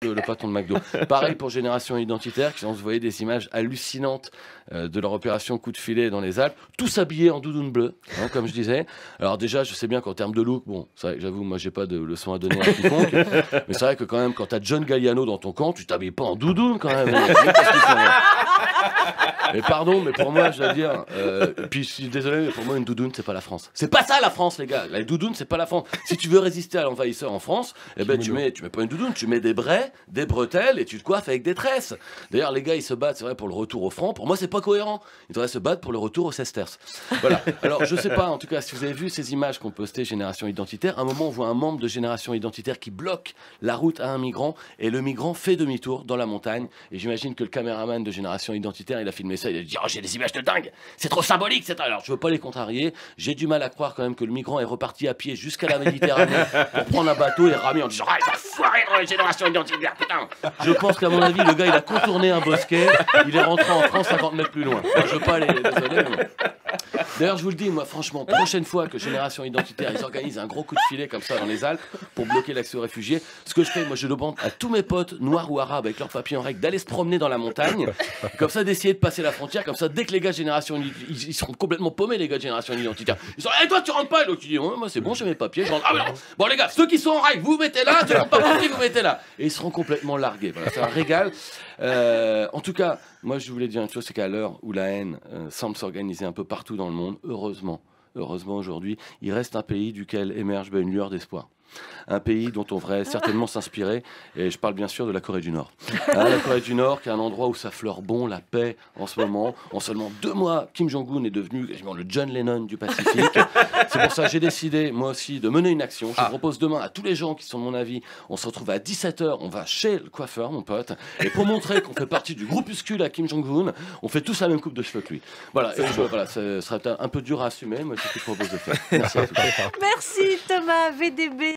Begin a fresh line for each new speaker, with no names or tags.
le patron de McDo. Pareil pour Génération Identitaire, qui ont envoyé des images hallucinantes de leur opération coup de filet dans les Alpes, tous habillés en doudoune bleue, hein, comme je disais. Alors déjà, je sais bien qu'en termes de look, bon, j'avoue, moi, j'ai pas de leçon à donner à quiconque, mais c'est vrai que quand même, quand t'as John Galliano dans ton camp, tu t'habilles pas en doudoune quand même. Et pardon, mais pour moi, je dois dire, puis je suis désolé, mais pour moi, une doudoune, c'est pas la France. C'est pas ça la France, les gars. La doudoune, c'est pas la France. Si tu veux résister à l'envahisseur en France, eh ben, tu mets pas une doudoune, tu mets des braies, des bretelles et tu te coiffes avec des tresses. D'ailleurs, les gars, ils se battent, c'est vrai, pour le retour au franc. Pour moi, c'est pas cohérent. Ils devraient se battre pour le retour au sesterces. Voilà. Alors, je sais pas, en tout cas, si vous avez vu ces images qu'ont postées Génération Identitaire, à un moment, on voit un membre de Génération Identitaire qui bloque la route à un migrant et le migrant fait demi-tour dans la montagne. Et j'imagine que le caméraman de Génération Identitaire, il a filmé ça, il a dit oh, j'ai des images de dingue, c'est trop symbolique, c'est alors je veux pas les contrarier, j'ai du mal à croire quand même que le migrant est reparti à pied jusqu'à la Méditerranée pour prendre un bateau et ramer en disant ah il va foirer dans les Générations Identitaires, putain. Je pense qu'à mon avis le gars il a contourné un bosquet, il est rentré en France 50 mètres plus loin. Je veux pas aller désolé, mais... D'ailleurs, je vous le dis, moi, franchement, prochaine fois que Génération Identitaire, ils organisent un gros coup de filet comme ça dans les Alpes pour bloquer l'accès aux réfugiés, ce que je fais, moi, je demande à tous mes potes noirs ou arabes avec leurs papiers en règle d'aller se promener dans la montagne, comme ça, d'essayer de passer la frontière, comme ça, dès que les gars de Génération ils seront complètement paumés, les gars de Génération Identitaire. Ils sont, hey, toi, tu rentres pas, et l'autre, tu dis, ouais, moi, c'est bon, j'ai mes papiers. Je rentre. Ah, mais non. Bon, les gars, ceux qui sont en règle, vous mettez là, ceux qui n'ont pas compris, vous mettez là. Et ils seront complètement largués. Voilà, c'est un régal. En tout cas, moi, je voulais dire une chose, c'est qu'à l'heure où la haine semble s'organiser un peu partout dans le monde, heureusement aujourd'hui, il reste un pays duquel émerge une lueur d'espoir. Un pays dont on devrait certainement s'inspirer, et je parle bien sûr de la Corée du Nord. Hein, la Corée du Nord, qui est un endroit où ça fleure bon la paix en ce moment. En seulement 2 mois, Kim Jong-un est devenu quasiment le John Lennon du Pacifique. C'est pour ça que j'ai décidé, moi aussi, de mener une action. Je propose demain à tous les gens qui sont de mon avis, on se retrouve à 17h, on va chez le coiffeur, mon pote, et pour montrer qu'on fait partie du groupuscule à Kim Jong-un, on fait tous la même coupe de cheveux que lui. Voilà, voilà, ce sera un peu dur à assumer, mais c'est ce que je propose de faire. Merci à tous.
Merci Thomas VDB.